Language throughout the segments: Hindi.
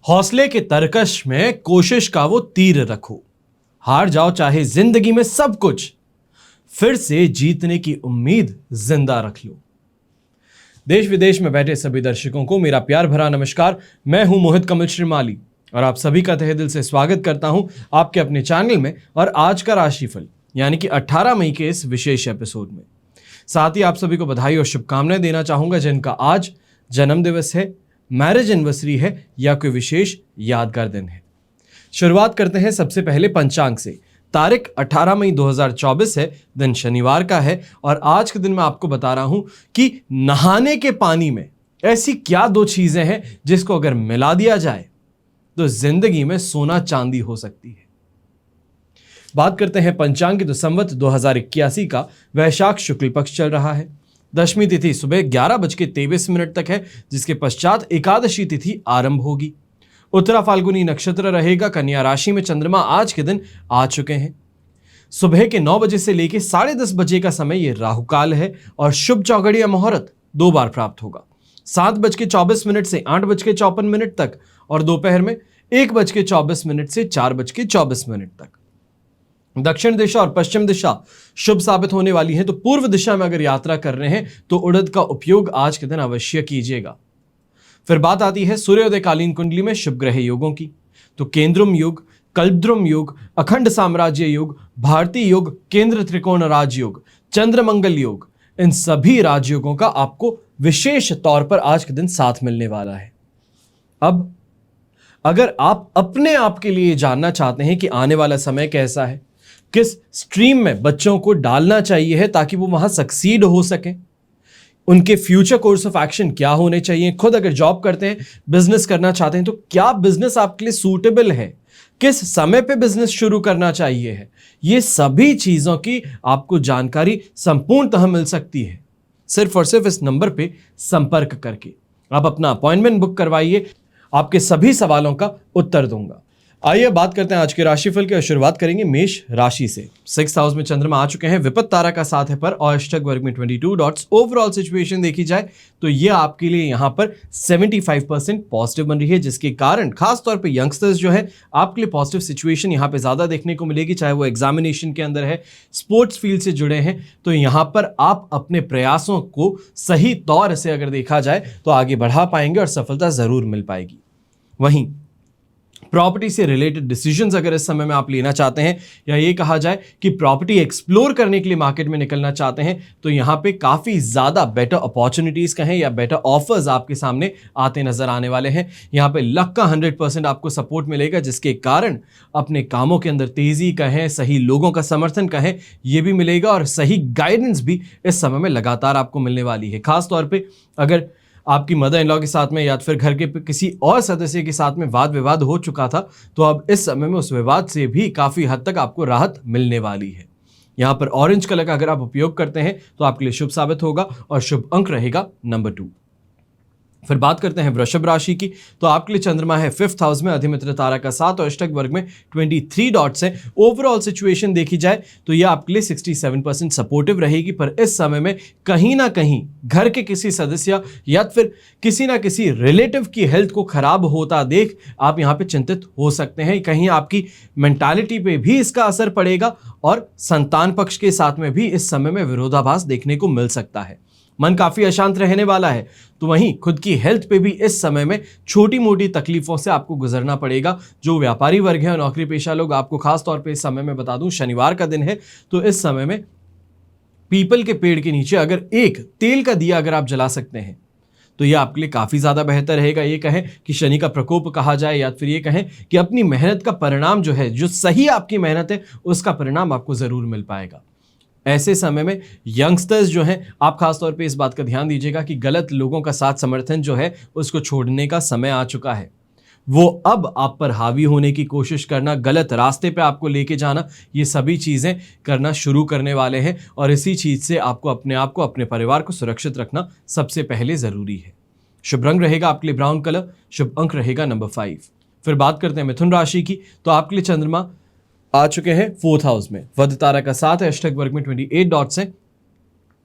हौसले के तरकश में कोशिश का वो तीर रखो। हार जाओ चाहे जिंदगी में सब कुछ, फिर से जीतने की उम्मीद जिंदा रख लो। देश विदेश में बैठे सभी दर्शकों को मेरा प्यार भरा नमस्कार। मैं हूं मोहित कमल श्रीमाली और आप सभी का तहे दिल से स्वागत करता हूं आपके अपने चैनल में और आज का राशिफल यानी कि 18 मई के इस विशेष एपिसोड में। साथ ही आप सभी को बधाई और शुभकामनाएं देना चाहूंगा जिनका आज जन्म दिवस है, मैरिज एनिवर्सरी है या कोई विशेष यादगार दिन है। शुरुआत करते हैं सबसे पहले पंचांग से। तारीख 18 मई 2024 है, दिन शनिवार का है और आज के दिन मैं आपको बता रहा हूं कि नहाने के पानी में ऐसी क्या दो चीजें हैं जिसको अगर मिला दिया जाए तो जिंदगी में सोना चांदी हो सकती है। बात करते हैं पंचांग की, तो संवत 2081 का वैशाख शुक्ल पक्ष चल रहा है। दशमी तिथि सुबह 11:23 तक है, जिसके पश्चात एकादशी तिथि आरंभ होगी। उत्तरा फाल्गुनी नक्षत्र रहेगा। कन्या राशि में चंद्रमा आज के दिन आ चुके हैं। सुबह के 9 बजे से लेकर 10:30 बजे का समय ये राहु काल है और शुभ चौघड़िया मुहूर्त 2 बार प्राप्त होगा। 7:24 से 8:54 तक और दोपहर में 1:24 से 4:24 तक। दक्षिण दिशा और पश्चिम दिशा शुभ साबित होने वाली है, तो पूर्व दिशा में अगर यात्रा कर रहे हैं तो उड़द का उपयोग आज के दिन अवश्य कीजिएगा। फिर बात आती है सूर्योदयकालीन कुंडली में शुभ ग्रह योगों की, तो केंद्रुम योग, कल्पद्रुम योग, अखंड साम्राज्य योग, भारतीय योग, केंद्र त्रिकोण राजयोग, चंद्रमंगल योग, इन सभी राजयोगों का आपको विशेष तौर पर आज के दिन साथ मिलने वाला है। अब अगर आप अपने आप के लिए जानना चाहते हैं कि आने वाला समय कैसा है, किस स्ट्रीम में बच्चों को डालना चाहिए है ताकि वो वहां सक्सीड हो सके, उनके फ्यूचर कोर्स ऑफ एक्शन क्या होने चाहिए, खुद अगर जॉब करते हैं, बिजनेस करना चाहते हैं तो क्या बिजनेस आपके लिए सूटेबल है, किस समय पे बिजनेस शुरू करना चाहिए है, ये सभी चीजों की आपको जानकारी संपूर्णतः मिल सकती है सिर्फ और सिर्फ इस नंबर पे संपर्क करके। आप अपना अपॉइंटमेंट बुक करवाइए, आपके सभी सवालों का उत्तर दूंगा। आइए बात करते हैं आज के राशिफल की और शुरुआत करेंगे मेष राशि से। 6th हाउस में चंद्रमा आ चुके हैं, विपत्त तारा का साथ है पर और अष्टक वर्ग में 22 डॉट्स। ओवरऑल सिचुएशन देखी जाए तो ये आपके लिए यहाँ पर 75% पॉजिटिव बन रही है, जिसके कारण खासतौर पे यंगस्टर्स जो है आपके लिए पॉजिटिव सिचुएशन यहाँ पे ज्यादा देखने को मिलेगी। चाहे वो एग्जामिनेशन के अंदर है, स्पोर्ट्स फील्ड से जुड़े हैं, तो यहाँ पर आप अपने प्रयासों को सही तौर से अगर देखा जाए तो आगे बढ़ा पाएंगे और सफलता जरूर मिल पाएगी। वहीं प्रॉपर्टी से रिलेटेड डिसीजंस अगर इस समय में आप लेना चाहते हैं या ये कहा जाए कि प्रॉपर्टी एक्सप्लोर करने के लिए मार्केट में निकलना चाहते हैं, तो यहाँ पे काफ़ी ज़्यादा बेटर अपॉर्चुनिटीज़ कहें या बेटर ऑफर्स आपके सामने आते नजर आने वाले हैं। यहाँ पे लक का 100% आपको सपोर्ट मिलेगा, जिसके कारण अपने कामों के अंदर तेज़ी कहें, सही लोगों का समर्थन कहें, ये भी मिलेगा और सही गाइडेंस भी इस समय में लगातार आपको मिलने वाली है। खासतौर पर अगर आपकी मदर इन लॉ के साथ में या फिर घर के किसी और सदस्य के साथ में वाद विवाद हो चुका था, तो अब इस समय में उस विवाद से भी काफ़ी हद तक आपको राहत मिलने वाली है। यहाँ पर ऑरेंज कलर का अगर आप उपयोग करते हैं तो आपके लिए शुभ साबित होगा और शुभ अंक रहेगा नंबर 2। फिर बात करते हैं वृषभ राशि की, तो आपके लिए चंद्रमा है 5th हाउस में, अधिमित्र तारा का साथ और अष्टक वर्ग में 23 डॉट्स है। ओवरऑल सिचुएशन देखी जाए तो यह आपके लिए 67% सपोर्टिव रहेगी, पर इस समय में कहीं ना कहीं घर के किसी सदस्य या फिर किसी ना किसी रिलेटिव की हेल्थ को खराब होता देख आप यहाँ पे चिंतित हो सकते हैं। कहीं आपकी मेंटालिटी पे भी इसका असर पड़ेगा और संतान पक्ष के साथ में भी इस समय में विरोधाभास देखने को मिल सकता है। मन काफी अशांत रहने वाला है, तो वहीं खुद की हेल्थ पे भी इस समय में छोटी मोटी तकलीफों से आपको गुजरना पड़ेगा। जो व्यापारी वर्ग है और नौकरी पेशा लोग, आपको खास तौर पे इस समय में बता दूं शनिवार का दिन है, तो इस समय में पीपल के पेड़ के नीचे अगर एक तेल का दिया अगर आप जला सकते हैं तो यह आपके लिए काफी ज्यादा बेहतर रहेगा। ये कहें कि शनि का प्रकोप कहा जाए या फिर ये कहें कि अपनी मेहनत का परिणाम जो है, जो सही आपकी मेहनत है उसका परिणाम आपको जरूर मिल पाएगा। ऐसे समय में यंगस्टर्स जो हैं, आप खासतौर पे इस बात का ध्यान दीजिएगा कि गलत लोगों का साथ समर्थन जो है उसको छोड़ने का समय आ चुका है। वो अब आप पर हावी होने की कोशिश करना, गलत रास्ते पे आपको लेके जाना, ये सभी चीज़ें करना शुरू करने वाले हैं और इसी चीज़ से आपको अपने आप को, अपने परिवार को सुरक्षित रखना सबसे पहले ज़रूरी है। शुभ रंग रहेगा आपके लिए ब्राउन कलर, शुभ अंक रहेगा नंबर 5। फिर बात करते हैं मिथुन राशि की, तो आपके लिए चंद्रमा आ चुके हैं 4th हाउस में, वध तारा का साथ है, अष्टक वर्ग में 28 डॉट्स हैं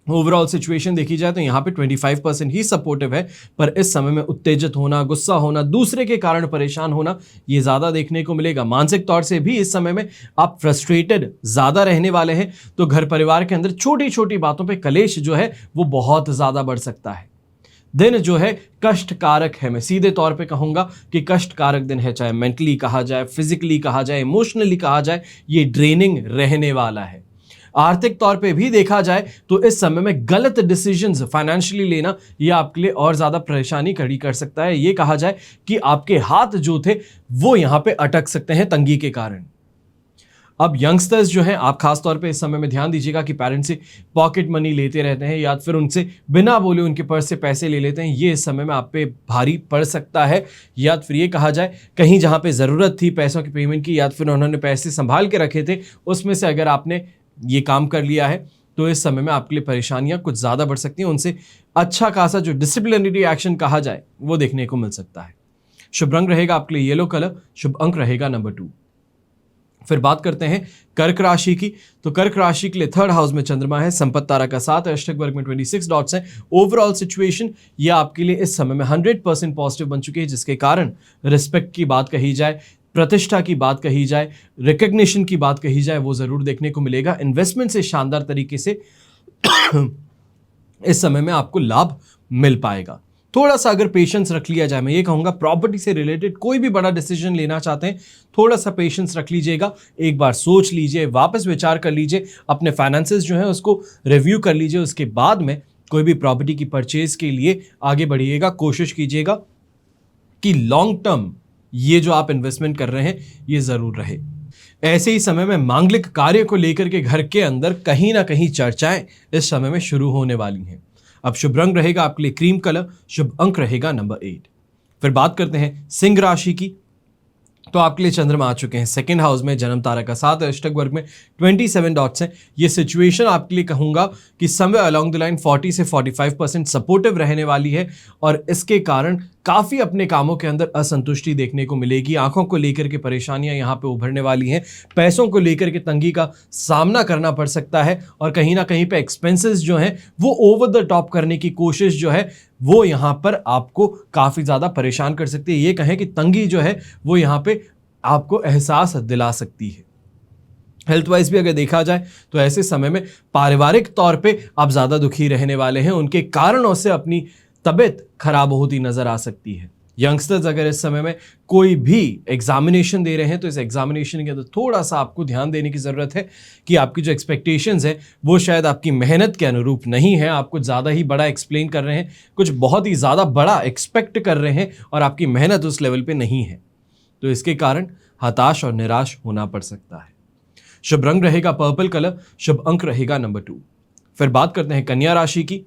ओवरऑल सिचुएशन देखी जाए तो यहाँ पे 25% ही सपोर्टिव है, पर इस समय में उत्तेजित होना, गुस्सा होना, दूसरे के कारण परेशान होना, ये ज़्यादा देखने को मिलेगा। मानसिक तौर से भी इस समय में आप फ्रस्ट्रेटेड ज़्यादा रहने वाले हैं, तो घर परिवार के अंदर छोटी छोटी बातों पे कलेश जो है वो बहुत ज़्यादा बढ़ सकता है। दिन जो है कष्टकारक है, मैं सीधे तौर पे कहूंगा कि कष्टकारक दिन है, चाहे मेंटली कहा जाए, फिजिकली कहा जाए, इमोशनली कहा जाए, ये ड्रेनिंग रहने वाला है। आर्थिक तौर पे भी देखा जाए तो इस समय में गलत डिसीजंस फाइनेंशियली लेना ये आपके लिए और ज्यादा परेशानी खड़ी कर सकता है। ये कहा जाए कि आपके हाथ जो थे वो यहां पे अटक सकते हैं तंगी के कारण। अब यंगस्टर्स जो हैं, आप खास तौर पे इस समय में ध्यान दीजिएगा कि पेरेंट्स से पॉकेट मनी लेते रहते हैं या फिर उनसे बिना बोले उनके पर्स से पैसे ले लेते हैं। ये इस समय में आप पे भारी पड़ सकता है। या फिर ये कहा जाए कहीं जहां पे ज़रूरत थी पैसों की पेमेंट की, या फिर उन्होंने पैसे संभाल के रखे थे, उसमें से अगर आपने ये काम कर लिया है तो इस समय में आपके लिए परेशानियां कुछ ज़्यादा बढ़ सकती हैं। उनसे अच्छा खासा जो डिसिप्लिनरी एक्शन कहा जाए वो देखने को मिल सकता है। शुभ रंग रहेगा आपके लिए येलो कलर, शुभ अंक रहेगा नंबर 2। फिर बात करते हैं कर्क राशि की। तो कर्क राशि के लिए 3rd हाउस में चंद्रमा है, संपत्ति तारा का 7 है, अष्टक वर्ग में 26 डॉट्स हैं। ओवरऑल सिचुएशन ये आपके लिए इस समय में 100% पॉजिटिव बन चुकी है, जिसके कारण रिस्पेक्ट की बात कही जाए, प्रतिष्ठा की बात कही जाए, रिकग्निशन की बात कही जाए, वो जरूर देखने को मिलेगा। इन्वेस्टमेंट से शानदार तरीके से इस समय में आपको लाभ मिल पाएगा। थोड़ा सा अगर पेशेंस रख लिया जाए, मैं ये कहूंगा प्रॉपर्टी से रिलेटेड कोई भी बड़ा डिसीजन लेना चाहते हैं, थोड़ा सा पेशेंस रख लीजिएगा, एक बार सोच लीजिए, वापस विचार कर लीजिए, अपने फाइनेंसेस जो है उसको रिव्यू कर लीजिए, उसके बाद में कोई भी प्रॉपर्टी की परचेज के लिए आगे बढ़िएगा। कोशिश कीजिएगा कि लॉन्ग टर्म ये जो आप इन्वेस्टमेंट कर रहे हैं ये जरूर रहे। ऐसे ही समय में मांगलिक कार्य को लेकर के घर के अंदर कहीं ना कहीं चर्चाएं इस समय में शुरू होने वाली हैं। अब शुभ रंग रहेगा आपके लिए क्रीम कलर, शुभ अंक रहेगा नंबर 8। फिर बात करते हैं सिंह राशि की। तो आपके लिए चंद्रमा आ चुके हैं 2nd हाउस में, जन्म तारा का 7 है, अष्टक वर्ग में 27 डॉट्स हैं। ये सिचुएशन आपके लिए कहूंगा कि समवेयर अलोंग द लाइन 40 से 45% सपोर्टिव रहने वाली है, और इसके कारण काफ़ी अपने कामों के अंदर असंतुष्टि देखने को मिलेगी। आंखों को लेकर के परेशानियां यहाँ पे उभरने वाली हैं, पैसों को लेकर के तंगी का सामना करना पड़ सकता है, और कहीं ना कहीं पे एक्सपेंसेस जो हैं वो ओवर द टॉप करने की कोशिश जो है वो यहाँ पर आपको काफ़ी ज़्यादा परेशान कर सकती है। ये कहें कि तंगी जो है वो यहाँ पे आपको एहसास दिला सकती है। हेल्थ वाइज भी अगर देखा जाए तो ऐसे समय में पारिवारिक तौर पे आप ज़्यादा दुखी रहने वाले हैं, उनके कारणों से अपनी तबीयत खराब होती नजर आ सकती है। यंगस्टर्स अगर इस समय में कोई भी एग्जामिनेशन दे रहे हैं तो इस एग्जामिनेशन के अंदर थोड़ा सा आपको ध्यान देने की ज़रूरत है कि आपकी जो एक्सपेक्टेशंस है वो शायद आपकी मेहनत के अनुरूप नहीं है। आप कुछ ज़्यादा ही बड़ा एक्सप्लेन कर रहे हैं, कुछ बहुत ही ज़्यादा बड़ा एक्सपेक्ट कर रहे हैं, और आपकी मेहनत उस लेवल पे नहीं है, तो इसके कारण हताश और निराश होना पड़ सकता है। शुभ रंग रहेगा पर्पल कलर, शुभ अंक रहेगा नंबर 2। फिर बात करते हैं कन्या राशि की।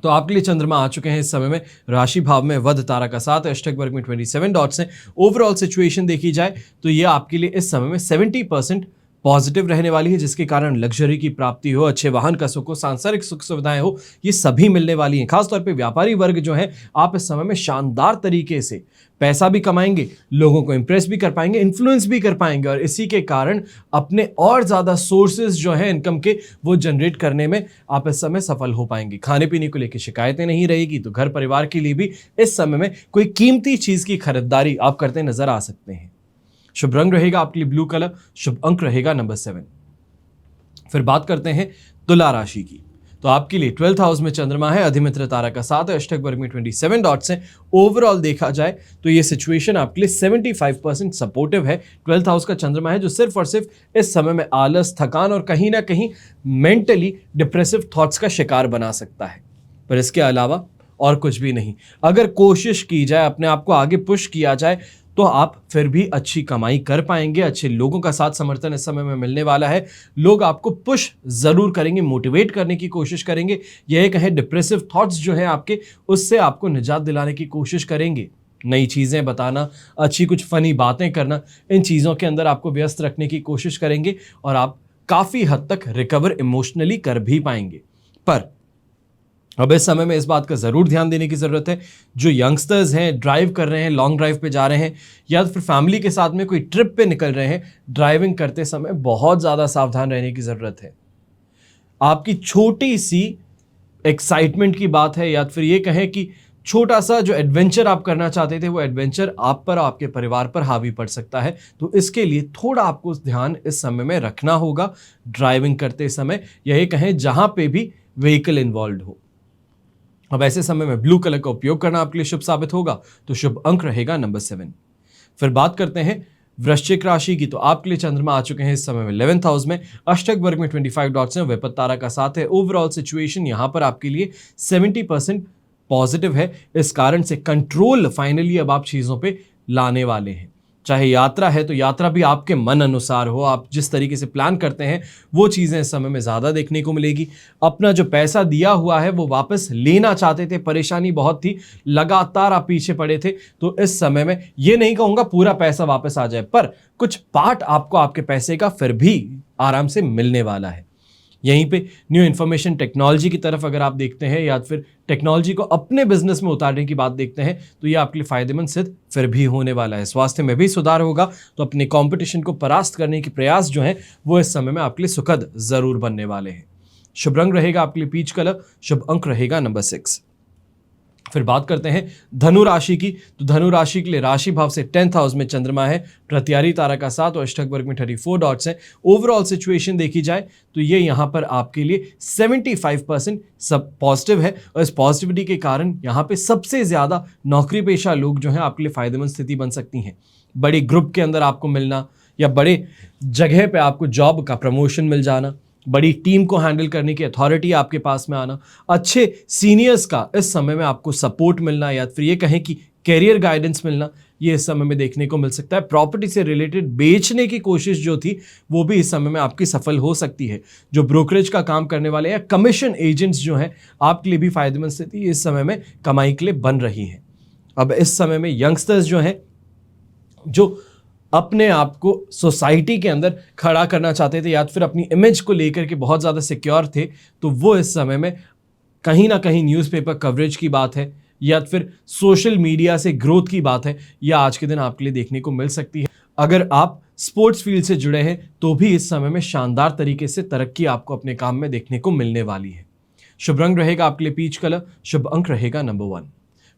तो आपके लिए चंद्रमा आ चुके हैं इस समय में राशि भाव में, वध तारा का 7 है, अष्टक वर्ग में 27 डॉट्स हैं। ओवरऑल सिचुएशन देखी जाए तो ये आपके लिए इस समय में 70% पॉजिटिव रहने वाली है, जिसके कारण लग्जरी की प्राप्ति हो, अच्छे वाहन का सुख हो, सांसारिक सुख सुविधाएं हो, ये सभी मिलने वाली हैं। खासतौर पे व्यापारी वर्ग जो है, आप इस समय में शानदार तरीके से पैसा भी कमाएंगे, लोगों को इंप्रेस भी कर पाएंगे, इन्फ्लुएंस भी कर पाएंगे, और इसी के कारण अपने और ज़्यादा सोर्सेज जो है इनकम के वो जनरेट करने में आप इस समय सफल हो पाएंगे। खाने पीने को लेकर शिकायतें नहीं रहेगी, तो घर परिवार के लिए भी इस समय में कोई कीमती चीज़ की खरीदारी आप करते नजर आ सकते हैं। शुभ रंग रहेगा आपके लिए ब्लू कलर, शुभ अंक रहेगा नंबर 7। फिर बात करते हैं तुला राशि की। तो आपके लिए 12th हाउस में चंद्रमा है, अधिमित्र तारा का 7 है, अष्टक वर्ग में 27 डॉट्स हैं। ओवरऑल देखा जाए तो ये सिचुएशन आपके लिए 75% सपोर्टिव है। 12th हाउस का चंद्रमा है जो सिर्फ और सिर्फ इस समय में आलस, थकान और कहीं ना कहीं मेंटली डिप्रेसिव थॉट्स का शिकार बना सकता है, पर इसके अलावा और कुछ भी नहीं। अगर कोशिश की जाए, अपने आप को आगे पुश किया जाए, तो आप फिर भी अच्छी कमाई कर पाएंगे। अच्छे लोगों का साथ समर्थन इस समय में मिलने वाला है। लोग आपको पुश जरूर करेंगे, मोटिवेट करने की कोशिश करेंगे। यह कहें डिप्रेसिव थॉट्स जो है आपके, उससे आपको निजात दिलाने की कोशिश करेंगे। नई चीज़ें बताना, अच्छी कुछ फनी बातें करना, इन चीज़ों के अंदर आपको व्यस्त रखने की कोशिश करेंगे, और आप काफ़ी हद तक रिकवर इमोशनली कर भी पाएंगे। पर अब इस समय में इस बात का ज़रूर ध्यान देने की ज़रूरत है, जो यंगस्टर्स हैं, ड्राइव कर रहे हैं, लॉन्ग ड्राइव पे जा रहे हैं, या फिर फैमिली के साथ में कोई ट्रिप पे निकल रहे हैं, ड्राइविंग करते समय बहुत ज़्यादा सावधान रहने की ज़रूरत है। आपकी छोटी सी एक्साइटमेंट की बात है, या फिर ये कहें कि छोटा सा जो एडवेंचर आप करना चाहते थे वो एडवेंचर आप पर, आपके परिवार पर हावी पड़ सकता है। तो इसके लिए थोड़ा आपको ध्यान इस समय में रखना होगा ड्राइविंग करते समय, यही कहें जहां पे भी व्हीकल इन्वॉल्व हो। अब ऐसे समय में ब्लू कलर का उपयोग करना आपके लिए शुभ साबित होगा, तो शुभ अंक रहेगा नंबर 7। फिर बात करते हैं वृश्चिक राशि की, तो आपके लिए चंद्रमा आ चुके हैं इस समय में 11th हाउस में, अष्टक वर्ग में 25 डॉट्स हैं, विपत्त तारा का साथ है। ओवरऑल सिचुएशन यहां पर आपके लिए 70% पॉजिटिव है। इस कारण से कंट्रोल फाइनली अब आप चीजों पे लाने वाले हैं। चाहे यात्रा है तो यात्रा भी आपके मन अनुसार हो, आप जिस तरीके से प्लान करते हैं वो चीजें इस समय में ज्यादा देखने को मिलेगी। अपना जो पैसा दिया हुआ है वो वापस लेना चाहते थे, परेशानी बहुत थी, लगातार आप पीछे पड़े थे, तो इस समय में ये नहीं कहूंगा पूरा पैसा वापस आ जाए, पर कुछ पार्ट आपको आपके पैसे का फिर भी आराम से मिलने वाला है। यहीं पे न्यू इन्फॉर्मेशन टेक्नोलॉजी की तरफ अगर आप देखते हैं या फिर टेक्नोलॉजी को अपने बिजनेस में उतारने की बात देखते हैं तो ये आपके लिए फायदेमंद सिद्ध फिर भी होने वाला है। स्वास्थ्य में भी सुधार होगा, तो अपने कंपटीशन को परास्त करने के प्रयास जो हैं वो इस समय में आपके लिए सुखद जरूर बनने वाले हैं। शुभ रंग रहेगा आपके लिए पीच कलर, शुभ अंक रहेगा नंबर 6। फिर बात करते हैं धनु राशि की, तो धनु राशि के लिए राशि भाव से 10th हाउस में चंद्रमा है, प्रत्यारी तारा का साथ और अष्टक वर्ग में 34 डॉट्स हैं। ओवरऑल सिचुएशन देखी जाए तो ये यहां पर आपके लिए 75% सब पॉजिटिव है, और इस पॉजिटिविटी के कारण यहां पे सबसे ज्यादा नौकरी पेशा लोग जो हैं आपके लिए फायदेमंद स्थिति बन सकती हैं। बड़े ग्रुप के अंदर आपको मिलना या बड़े जगह पे आपको जॉब का प्रमोशन मिल जाना, बड़ी टीम को हैंडल करने की अथॉरिटी आपके पास में आना, अच्छे सीनियर्स का इस समय में आपको सपोर्ट मिलना, या फिर ये कहें कि कैरियर गाइडेंस मिलना, ये इस समय में देखने को मिल सकता है। प्रॉपर्टी से रिलेटेड बेचने की कोशिश जो थी वो भी इस समय में आपकी सफल हो सकती है। जो ब्रोकरेज का काम करने वाले या कमीशन एजेंट्स जो हैं आपके लिए भी फायदेमंद स्थिति इस समय में कमाई के लिए बन रही है। अब इस समय में यंगस्टर्स जो हैं, जो अपने आप को सोसाइटी के अंदर खड़ा करना चाहते थे या फिर अपनी इमेज को लेकर के बहुत ज़्यादा सिक्योर थे, तो वो इस समय में कहीं ना कहीं न्यूज़पेपर कवरेज की बात है या फिर सोशल मीडिया से ग्रोथ की बात है, या आज के दिन आपके लिए देखने को मिल सकती है। अगर आप स्पोर्ट्स फील्ड से जुड़े हैं तो भी इस समय में शानदार तरीके से तरक्की आपको अपने काम में देखने को मिलने वाली है। शुभ रंग रहेगा आपके लिए पीच कलर, शुभ अंक रहेगा नंबर 1।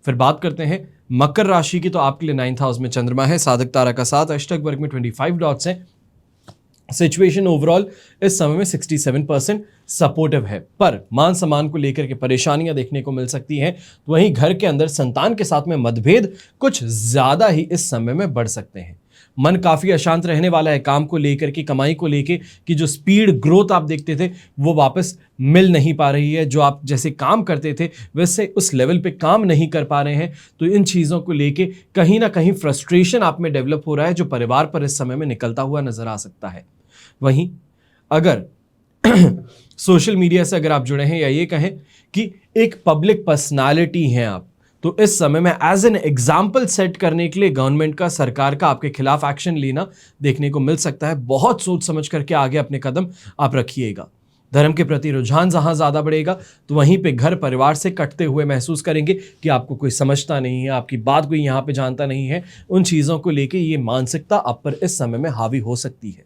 फिर बात करते हैं मकर राशि की, तो आपके लिए 9th हाउस में चंद्रमा है, साधक तारा का साथ, अष्टक वर्ग में 25 डॉट्स हैं। सिचुएशन ओवरऑल इस समय में 67% सपोर्टिव है, पर मान सम्मान को लेकर के परेशानियां देखने को मिल सकती हैं। तो वहीं घर के अंदर संतान के साथ में मतभेद कुछ ज्यादा ही इस समय में बढ़ सकते हैं। मन काफी अशांत रहने वाला है काम को लेकर के, कमाई को लेकर कि जो स्पीड ग्रोथ आप देखते थे वो वापस मिल नहीं पा रही है। जो आप जैसे काम करते थे वैसे उस लेवल पे काम नहीं कर पा रहे हैं, तो इन चीज़ों को लेके कहीं ना कहीं फ्रस्ट्रेशन आप में डेवलप हो रहा है, जो परिवार पर इस समय में निकलता हुआ नजर आ सकता है। वहीं अगर सोशल मीडिया से अगर आप जुड़े हैं या ये कहें कि एक पब्लिक पर्सनालिटी हैं आप, तो इस समय में एज एन एग्जाम्पल सेट करने के लिए गवर्नमेंट का, सरकार का आपके खिलाफ एक्शन लेना देखने को मिल सकता है। बहुत सोच समझ करके आगे अपने कदम आप रखिएगा। धर्म के प्रति रुझान जहां ज्यादा बढ़ेगा तो वहीं पे घर परिवार से कटते हुए महसूस करेंगे कि आपको कोई समझता नहीं है, आपकी बात कोई यहाँ पे जानता नहीं है। उन चीजों को लेके ये मानसिकता आप पर इस समय में हावी हो सकती है।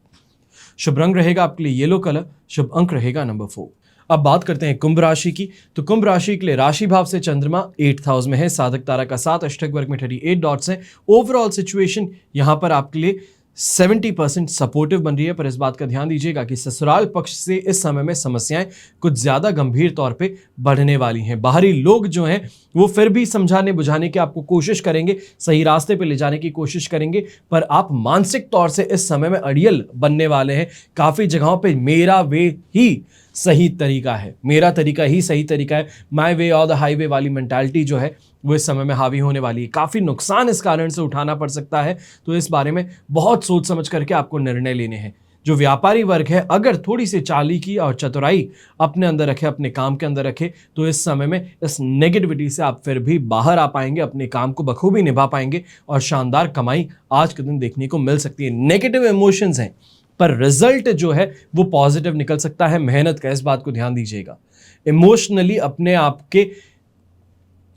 शुभ रंग रहेगा आपके लिए येलो कलर, शुभ अंक रहेगा नंबर 4। अब बात करते हैं कुंभ राशि की, तो कुंभ राशि के लिए राशि भाव से चंद्रमा 8th हाउस में है, साधक तारा का साथ, अष्टक वर्ग में 38 डॉट्स हैं। ओवरऑल सिचुएशन यहां पर आपके लिए 70% सपोर्टिव बन रही है, पर इस बात का ध्यान दीजिएगा कि ससुराल पक्ष से इस समय में समस्याएं कुछ ज्यादा गंभीर तौर पे बढ़ने वाली हैं। बाहरी लोग जो हैं वो फिर भी समझाने बुझाने की आपको कोशिश करेंगे, सही रास्ते पे ले जाने की कोशिश करेंगे, पर आप मानसिक तौर से इस समय में अड़ियल बनने वाले हैं। काफी जगहों पे मेरा वे ही सही तरीका है, मेरा तरीका ही सही तरीका है, माई वे और द हाईवे वाली मेंटालिटी जो है वो इस समय में हावी होने वाली है। काफ़ी नुकसान इस कारण से उठाना पड़ सकता है, तो इस बारे में बहुत सोच समझ करके आपको निर्णय लेने हैं। जो व्यापारी वर्ग है अगर थोड़ी सी चालाकी और चतुराई अपने अंदर रखे, अपने काम के अंदर रखे, तो इस समय में इस नेगेटिविटी से आप फिर भी बाहर आ पाएंगे, अपने काम को बखूबी निभा पाएंगे और शानदार कमाई आज के दिन देखने को मिल सकती है। नेगेटिव इमोशंस हैं पर रिजल्ट जो है वो पॉजिटिव निकल सकता है। मेहनत का इस बात को ध्यान दीजिएगा। इमोशनली अपने आप के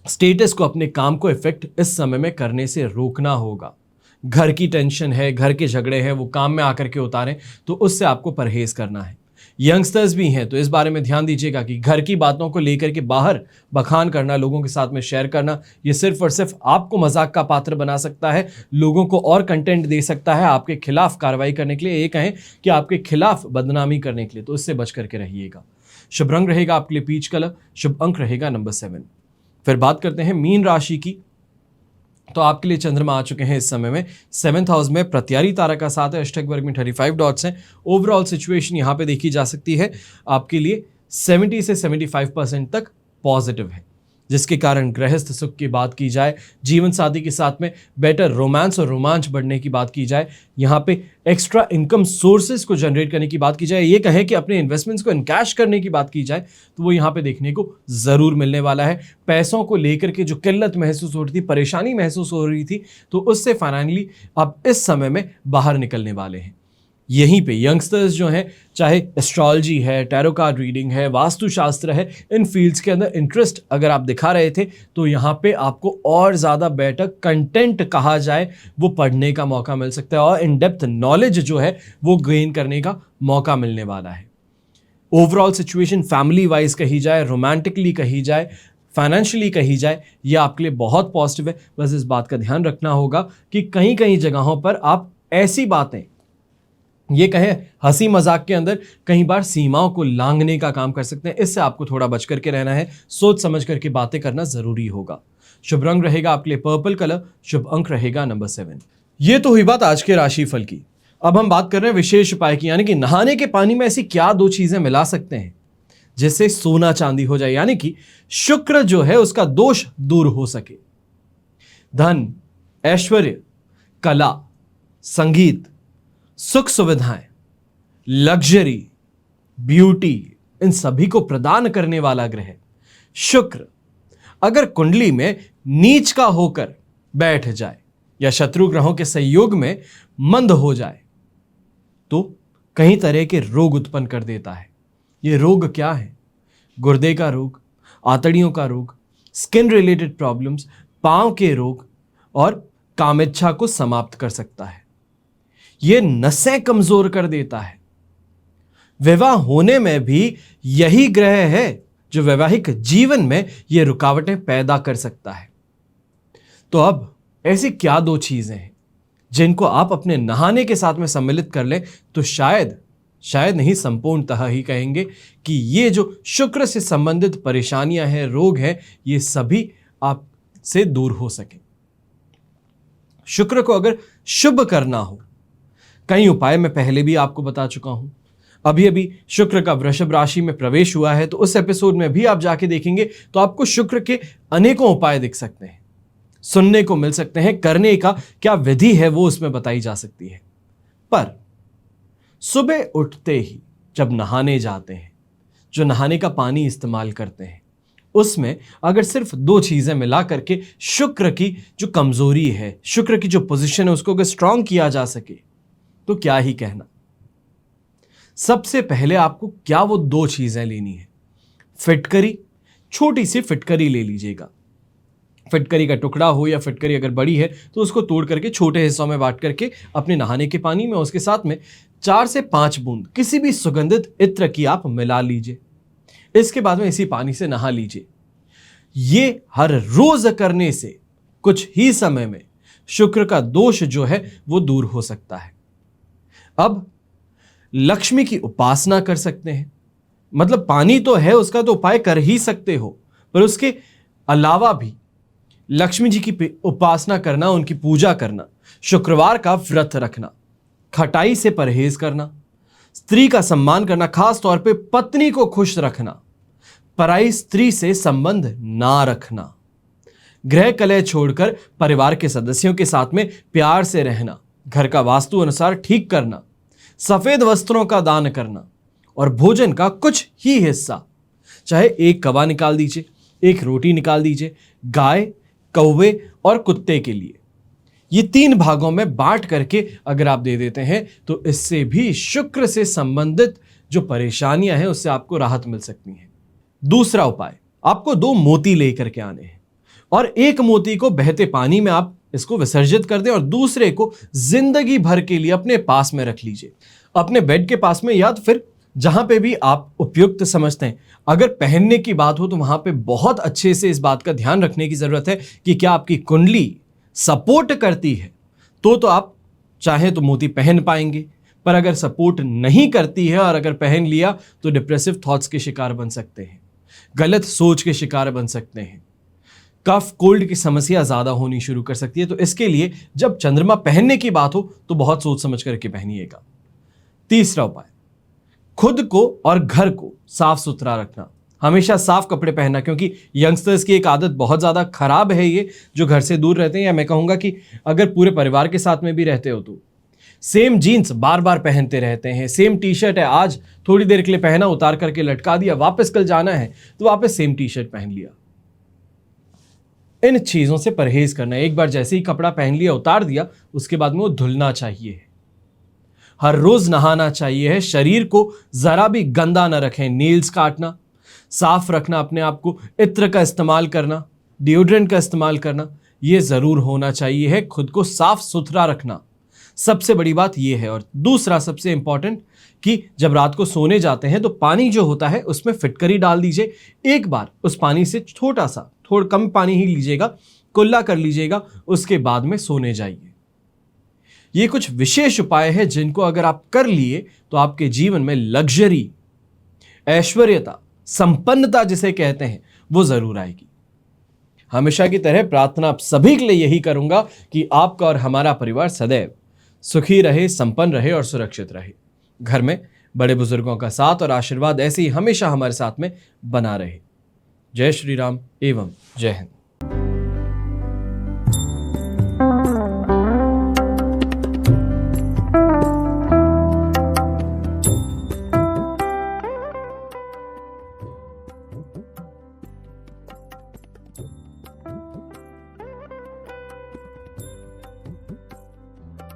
स्टेटस को, अपने काम को इफेक्ट इस समय में करने से रोकना होगा। घर की टेंशन है, घर के झगड़े हैं, वो काम में आकर के उतारें, तो उससे आपको परहेज करना है। यंगस्टर्स भी हैं तो इस बारे में ध्यान दीजिएगा कि घर की बातों को लेकर के बाहर बखान करना, लोगों के साथ में शेयर करना, ये सिर्फ और सिर्फ आपको मजाक का पात्र बना सकता है, लोगों को और कंटेंट दे सकता है आपके खिलाफ कार्रवाई करने के लिए, ये कहें कि आपके खिलाफ बदनामी करने के लिए, तो इससे बच करके रहिएगा। शुभ रंग रहेगा आपके लिए पीच कलर, शुभ अंक रहेगा नंबर 7। फिर बात करते हैं मीन राशि की। तो आपके लिए चंद्रमा आ चुके हैं इस समय में 7th हाउस में, प्रत्यारी तारा का साथ है, अष्टक वर्ग में 35 डॉट्स हैं। ओवरऑल सिचुएशन यहां पे देखी जा सकती है आपके लिए 70 से 75% तक पॉजिटिव है, जिसके कारण गृहस्थ सुख की बात की जाए, जीवन साथी के साथ में बेटर रोमांस और रोमांच बढ़ने की बात की जाए, यहाँ पे एक्स्ट्रा इनकम सोर्सेज को जनरेट करने की बात की जाए, ये कहें कि अपने इन्वेस्टमेंट्स को इनकैश करने की बात की जाए, तो वो यहाँ पे देखने को ज़रूर मिलने वाला है। पैसों को लेकर के जो किल्लत महसूस हो रही थी, परेशानी महसूस हो रही थी, तो उससे फाइनली आप इस समय में बाहर निकलने वाले हैं। यहीं पे यंगस्टर्स जो हैं, चाहे एस्ट्रोलॉजी है, टैरो कार्ड रीडिंग है, वास्तुशास्त्र है, इन फील्ड्स के अंदर इंटरेस्ट अगर आप दिखा रहे थे तो यहाँ पे आपको और ज़्यादा बेटर कंटेंट कहा जाए वो पढ़ने का मौका मिल सकता है और इन डेप्थ नॉलेज जो है वो गेन करने का मौका मिलने वाला है। ओवरऑल सिचुएशन फैमिली वाइज कही जाए, रोमांटिकली कही जाए, फाइनेंशियली कही जाए, ये आपके लिए बहुत पॉजिटिव है। बस इस बात का ध्यान रखना होगा कि कहीं कहीं जगहों पर आप ऐसी बातें, ये कहें हंसी मजाक के अंदर कई बार सीमाओं को लांघने का काम कर सकते हैं, इससे आपको थोड़ा बच करके रहना है, सोच समझ करके बातें करना जरूरी होगा। शुभ रंग रहेगा आपके लिए पर्पल कलर, शुभ अंक रहेगा नंबर 7। ये तो हुई बात आज के राशिफल की। अब हम बात कर रहे हैं विशेष उपाय की, यानी कि नहाने के पानी में ऐसी क्या 2 चीजें मिला सकते हैं जिससे सोना चांदी हो जाए, यानी कि शुक्र जो है उसका दोष दूर हो सके। धन, ऐश्वर्य, कला, संगीत, सुख सुविधाएं, लग्जरी, ब्यूटी, इन सभी को प्रदान करने वाला ग्रह शुक्र अगर कुंडली में नीच का होकर बैठ जाए या शत्रु ग्रहों के संयोग में मंद हो जाए तो कई तरह के रोग उत्पन्न कर देता है। ये रोग क्या है? गुर्दे का रोग, आंतड़ियों का रोग, स्किन रिलेटेड प्रॉब्लम्स, पांव के रोग और कामेच्छा को समाप्त कर सकता है। ये नसें कमजोर कर देता है। विवाह होने में भी यही ग्रह है जो वैवाहिक जीवन में ये रुकावटें पैदा कर सकता है। तो अब ऐसी क्या 2 चीजें हैं जिनको आप अपने नहाने के साथ में सम्मिलित कर लें तो शायद नहीं, संपूर्णतः ही कहेंगे कि ये जो शुक्र से संबंधित परेशानियां हैं, रोग हैं, ये सभी आपसे दूर हो सके। शुक्र को अगर शुभ करना हो, कई उपाय मैं पहले भी आपको बता चुका हूं। अभी शुक्र का वृषभ राशि में प्रवेश हुआ है, तो उस एपिसोड में भी आप जाके देखेंगे तो आपको शुक्र के अनेकों उपाय दिख सकते हैं, सुनने को मिल सकते हैं, करने का क्या विधि है वो उसमें बताई जा सकती है। पर सुबह उठते ही जब नहाने जाते हैं, जो नहाने का पानी इस्तेमाल करते हैं, उसमें अगर सिर्फ 2 चीजें मिला करके शुक्र की जो कमजोरी है, शुक्र की जो पोजीशन है, उसको अगर स्ट्रांग किया जा सके तो क्या ही कहना। सबसे पहले आपको क्या वो 2 चीजें लेनी है। फिटकरी, छोटी सी फिटकरी ले लीजिएगा। फिटकरी का टुकड़ा हो या फिटकरी अगर बड़ी है तो उसको तोड़ करके छोटे हिस्सों में बांट करके अपने नहाने के पानी में उसके साथ में 4 से 5 बूंद किसी भी सुगंधित इत्र की आप मिला लीजिए। इसके बाद में इसी पानी से नहा लीजिए। ये हर रोज करने से कुछ ही समय में शुक्र का दोष जो है वो दूर हो सकता है। अब लक्ष्मी की उपासना कर सकते हैं, मतलब पानी तो है उसका तो उपाय कर ही सकते हो, पर उसके अलावा भी लक्ष्मी जी की उपासना करना, उनकी पूजा करना, शुक्रवार का व्रत रखना, खटाई से परहेज करना, स्त्री का सम्मान करना, खास तौर पे पत्नी को खुश रखना, पराई स्त्री से संबंध ना रखना, गृह कलह छोड़कर परिवार के सदस्यों के साथ में प्यार से रहना, घर का वास्तु अनुसार ठीक करना, सफेद वस्त्रों का दान करना और भोजन का कुछ ही हिस्सा, चाहे एक कवा निकाल दीजिए, एक रोटी निकाल दीजिए, गाय, कौवे और कुत्ते के लिए, ये 3 भागों में बांट करके अगर आप दे देते हैं तो इससे भी शुक्र से संबंधित जो परेशानियां हैं उससे आपको राहत मिल सकती है। दूसरा उपाय, आपको 2 मोती लेकर के आने हैं और एक मोती को बहते पानी में आप इसको विसर्जित कर दें और दूसरे को जिंदगी भर के लिए अपने पास में रख लीजिए, अपने बेड के पास में या फिर जहां पे भी आप उपयुक्त समझते हैं, अगर पहनने की बात हो तो वहां पे बहुत अच्छे से इस बात का ध्यान रखने की जरूरत है कि क्या आपकी कुंडली सपोर्ट करती है, तो आप चाहे तो मोती पहन पाएंगे। पर अगर सपोर्ट नहीं करती है और अगर पहन लिया तो डिप्रेसिव थॉट्स के शिकार बन सकते हैं, गलत सोच के शिकार बन सकते हैं, कफ कोल्ड की समस्या ज्यादा होनी शुरू कर सकती है। तो इसके लिए जब चंद्रमा पहनने की बात हो तो बहुत सोच समझ करके पहनिएगा। तीसरा उपाय, खुद को और घर को साफ सुथरा रखना, हमेशा साफ कपड़े पहनना, क्योंकि यंगस्टर्स की एक आदत बहुत ज़्यादा खराब है ये, जो घर से दूर रहते हैं, या मैं कहूँगा कि अगर पूरे परिवार के साथ में भी रहते हो तो सेम जीन्स बार बार पहनते रहते हैं, सेम टी शर्ट है, आज थोड़ी देर के लिए पहना, उतार करके लटका दिया, वापस कल जाना है तो वापस सेम टी शर्ट पहन लिया। इन चीज़ों से परहेज करना है। एक बार जैसे ही कपड़ा पहन लिया, उतार दिया, उसके बाद में वो धुलना चाहिए, हर रोज नहाना चाहिए है, शरीर को जरा भी गंदा ना रखें, नेल्स काटना, साफ रखना अपने आप को, इत्र का इस्तेमाल करना, डिओड्रेंट का इस्तेमाल करना, ये जरूर होना चाहिए है। खुद को साफ सुथरा रखना सबसे बड़ी बात ये है। और दूसरा सबसे इंपॉर्टेंट कि जब रात को सोने जाते हैं तो पानी जो होता है उसमें फिटकरी डाल दीजिए, एक बार उस पानी से थोड़ा कम पानी ही लीजिएगा, कुल्ला कर लीजिएगा, उसके बाद में सोने जाइए। ये कुछ विशेष उपाय है जिनको अगर आप कर लिए तो आपके जीवन में लग्जरी, ऐश्वर्यता, संपन्नता जिसे कहते हैं, वो जरूर आएगी। हमेशा की तरह प्रार्थना आप सभी के लिए यही करूंगा कि आपका और हमारा परिवार सदैव सुखी रहे, संपन्न रहे और सुरक्षित रहे। घर में बड़े बुजुर्गों का साथ और आशीर्वाद ऐसे ही हमेशा हमारे साथ में बना रहे। जय श्री राम एवं जय हिंद।